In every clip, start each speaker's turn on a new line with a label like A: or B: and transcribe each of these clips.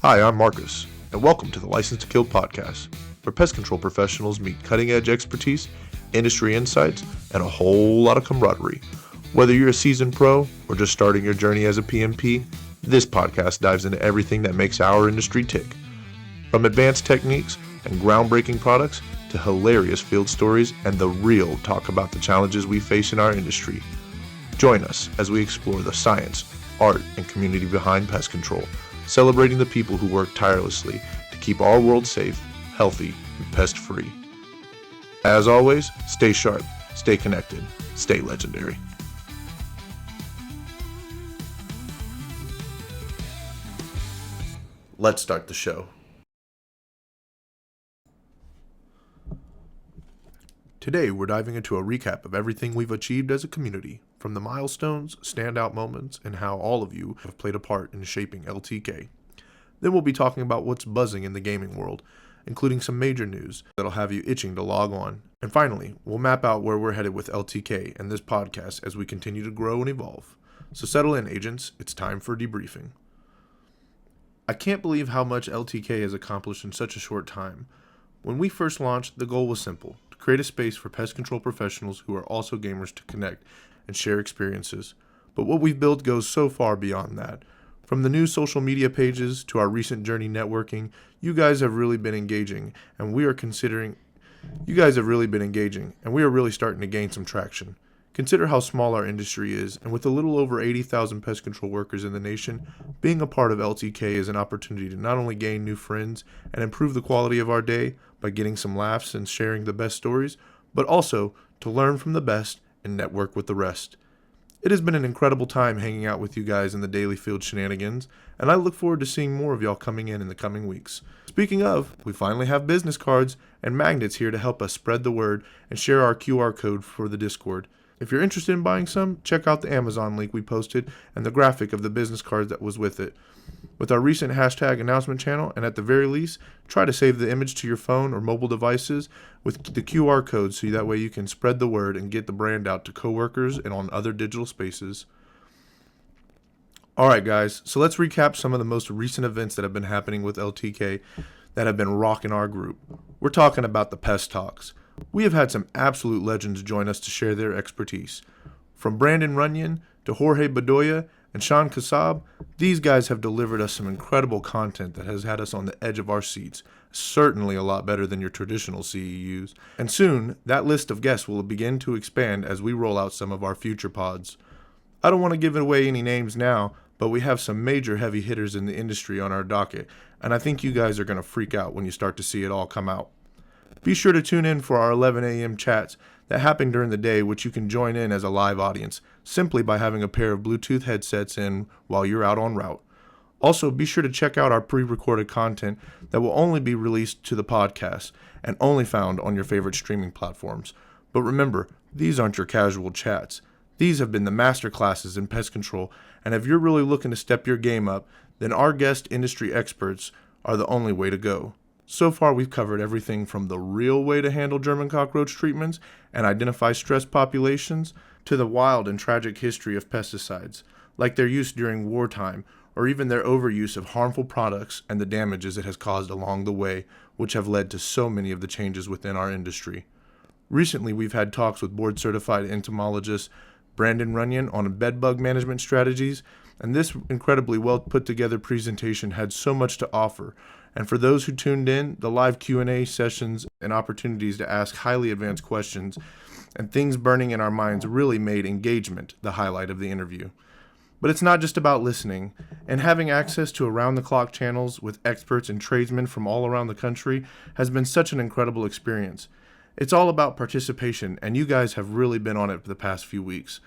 A: Hi, I'm Marcus, and welcome to the License to Kill podcast, where pest control professionals meet cutting-edge expertise, industry insights, and a whole lot of camaraderie. Whether you're a seasoned pro or just starting your journey as a PMP, this podcast dives into everything that makes our industry tick. From advanced techniques and groundbreaking products to hilarious field stories and the real talk about the challenges we face in our industry. Join us as we explore the science, art, and community behind pest control, celebrating the people who work tirelessly to keep our world safe, healthy, and pest-free. As always, stay sharp, stay connected, stay legendary. Let's start the show. Today, we're diving into a recap of everything we've achieved as a community, from the milestones, standout moments, and how all of you have played a part in shaping LTK. Then we'll be talking about what's buzzing in the gaming world, including some major news that'll have you itching to log on. And finally, we'll map out where we're headed with LTK and this podcast as we continue to grow and evolve. So settle in, agents. It's time for debriefing. I can't believe how much LTK has accomplished in such a short time. When we first launched, the goal was simple: to create a space for pest control professionals who are also gamers to connect and share experiences. But what we've built goes so far beyond that. From the new social media pages to our recent journey networking, you guys have really been engaging, and we are really starting to gain some traction. Consider how small our industry is, and with a little over 80,000 pest control workers in the nation, being a part of LTK is an opportunity to not only gain new friends and improve the quality of our day by getting some laughs and sharing the best stories, but also to learn from the best and network with the rest. It has been an incredible time hanging out with you guys in the daily field shenanigans, and I look forward to seeing more of y'all coming in the coming weeks. Speaking of, we finally have business cards and magnets here to help us spread the word and share our QR code for the Discord. If you're interested in buying some, check out the Amazon link we posted and the graphic of the business card that was with it. With our recent hashtag announcement channel, and at the very least, try to save the image to your phone or mobile devices with the QR code so that way you can spread the word and get the brand out to coworkers and on other digital spaces. Alright guys, so let's recap some of the most recent events that have been happening with LTK that have been rocking our group. We're talking about the Pest Talks. We have had some absolute legends join us to share their expertise. From Brandon Runyon to Jorge Bedoya and Sean Kassab, these guys have delivered us some incredible content that has had us on the edge of our seats, certainly a lot better than your traditional CEUs. And soon, that list of guests will begin to expand as we roll out some of our future pods. I don't want to give away any names now, but we have some major heavy hitters in the industry on our docket, and I think you guys are going to freak out when you start to see it all come out. Be sure to tune in for our 11 a.m. chats that happen during the day, which you can join in as a live audience, simply by having a pair of Bluetooth headsets in while you're out en route. Also, be sure to check out our pre-recorded content that will only be released to the podcast and only found on your favorite streaming platforms. But remember, these aren't your casual chats. These have been the master classes in pest control, and if you're really looking to step your game up, then our guest industry experts are the only way to go. So far, we've covered everything from the real way to handle German cockroach treatments and identify stress populations to the wild and tragic history of pesticides, like their use during wartime, or even their overuse of harmful products and the damages it has caused along the way, which have led to so many of the changes within our industry. Recently, we've had talks with board-certified entomologist Brandon Runyon on bedbug management strategies, and this incredibly well put together presentation had so much to offer. And for those who tuned in, the live Q&A sessions and opportunities to ask highly advanced questions and things burning in our minds really made engagement the highlight of the interview. But it's not just about listening, and having access to around-the-clock channels with experts and tradesmen from all around the country has been such an incredible experience. It's all about participation, and you guys have really been on it for the past few weeks.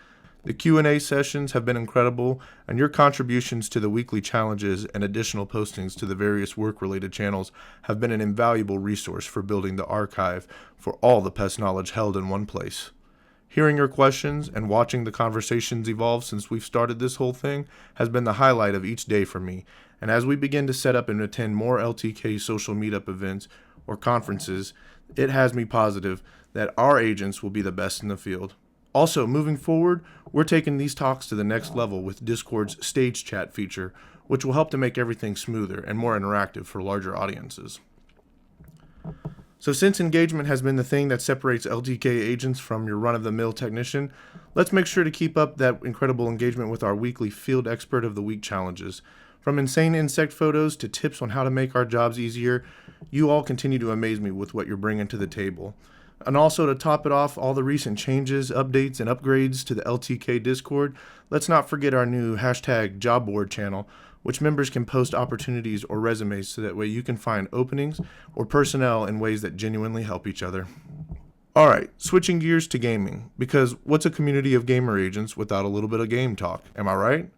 A: The Q&A sessions have been incredible, and your contributions to the weekly challenges and additional postings to the various work-related channels have been an invaluable resource for building the archive for all the pest knowledge held in one place. Hearing your questions and watching the conversations evolve since we've started this whole thing has been the highlight of each day for me, and as we begin to set up and attend more LTK social meetup events or conferences, it has me positive that our agents will be the best in the field. Also, moving forward, we're taking these talks to the next level with Discord's Stage Chat feature, which will help to make everything smoother and more interactive for larger audiences. So since engagement has been the thing that separates LTK agents from your run-of-the-mill technician, let's make sure to keep up that incredible engagement with our weekly Field Expert of the Week challenges. From insane insect photos to tips on how to make our jobs easier, you all continue to amaze me with what you're bringing to the table. And also to top it off, all the recent changes, updates, and upgrades to the LTK Discord, let's not forget our new #job board channel, which members can post opportunities or resumes so that way you can find openings or personnel in ways that genuinely help each other. Alright, switching gears to gaming, because what's a community of gamer agents without a little bit of game talk, am I right?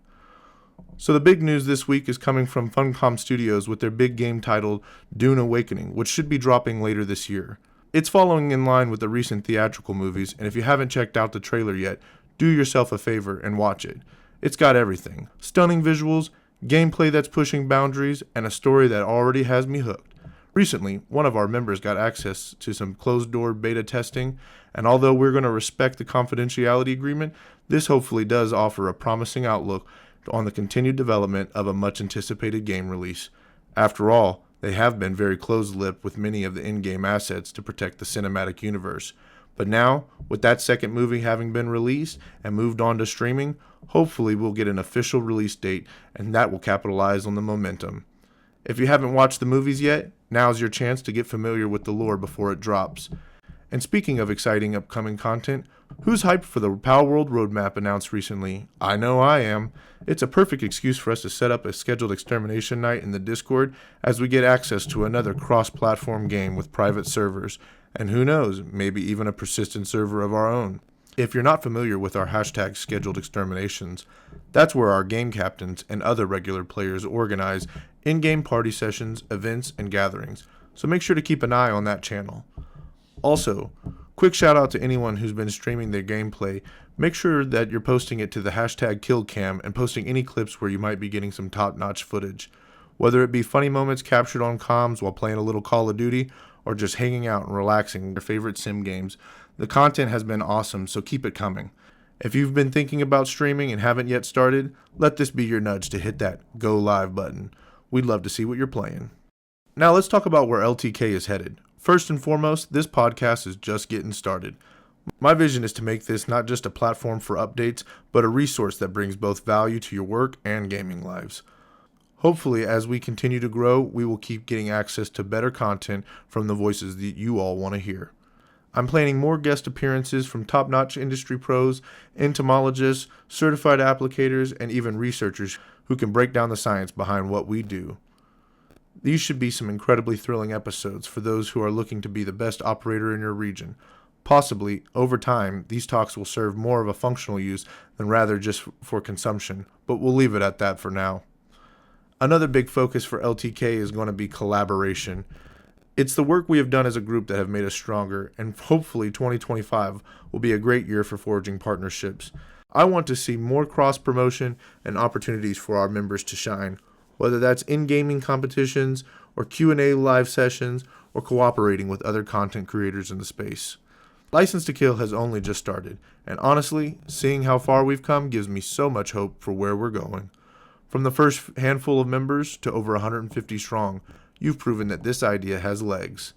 A: So the big news this week is coming from Funcom Studios with their big game titled Dune Awakening, which should be dropping later this year. It's following in line with the recent theatrical movies, and if you haven't checked out the trailer yet, do yourself a favor and watch it. It's got everything: stunning visuals, gameplay that's pushing boundaries, and a story that already has me hooked. Recently, one of our members got access to some closed-door beta testing, and although we're going to respect the confidentiality agreement, this hopefully does offer a promising outlook on the continued development of a much-anticipated game release. After all, they have been very close-lipped with many of the in-game assets to protect the cinematic universe. But now, with that second movie having been released and moved on to streaming, hopefully we'll get an official release date, and that will capitalize on the momentum. If you haven't watched the movies yet, now's your chance to get familiar with the lore before it drops. And speaking of exciting upcoming content, who's hyped for the Palworld roadmap announced recently? I know I am. It's a perfect excuse for us to set up a scheduled extermination night in the Discord as we get access to another cross-platform game with private servers, and who knows, maybe even a persistent server of our own. If you're not familiar with our #scheduled exterminations, that's where our game captains and other regular players organize in-game party sessions, events, and gatherings, so make sure to keep an eye on that channel. Also, quick shout out to anyone who's been streaming their gameplay. Make sure that you're posting it to the #KilledCam and posting any clips where you might be getting some top-notch footage. Whether it be funny moments captured on comms while playing a little Call of Duty, or just hanging out and relaxing in your favorite sim games, the content has been awesome, so keep it coming. If you've been thinking about streaming and haven't yet started, let this be your nudge to hit that Go Live button. We'd love to see what you're playing. Now let's talk about where LTK is headed. First and foremost, this podcast is just getting started. My vision is to make this not just a platform for updates, but a resource that brings both value to your work and gaming lives. Hopefully, as we continue to grow, we will keep getting access to better content from the voices that you all want to hear. I'm planning more guest appearances from top-notch industry pros, entomologists, certified applicators, and even researchers who can break down the science behind what we do. These should be some incredibly thrilling episodes for those who are looking to be the best operator in your region. Possibly, over time, these talks will serve more of a functional use than rather just for consumption, but we'll leave it at that for now. Another big focus for LTK is going to be collaboration. It's the work we have done as a group that have made us stronger, and hopefully 2025 will be a great year for forging partnerships. I want to see more cross-promotion and opportunities for our members to shine, whether that's in-gaming competitions or Q&A live sessions or cooperating with other content creators in the space. License to Kill has only just started, and honestly, seeing how far we've come gives me so much hope for where we're going. From the first handful of members to over 150 strong, you've proven that this idea has legs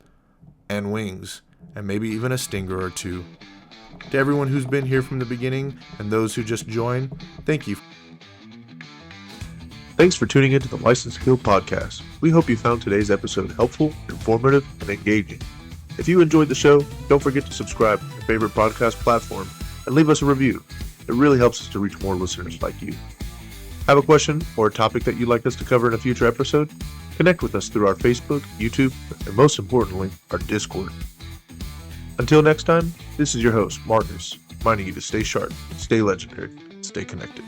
A: and wings and maybe even a stinger or two. To everyone who's been here from the beginning and those who just joined, thank you.
B: Thanks for tuning into the License to Kill podcast. We hope you found today's episode helpful, informative, and engaging. If you enjoyed the show, don't forget to subscribe to your favorite podcast platform and leave us a review. It really helps us to reach more listeners like you. Have a question or a topic that you'd like us to cover in a future episode? Connect with us through our Facebook, YouTube, and most importantly, our Discord. Until next time, this is your host, Marcus, reminding you to stay sharp, stay legendary, and stay connected.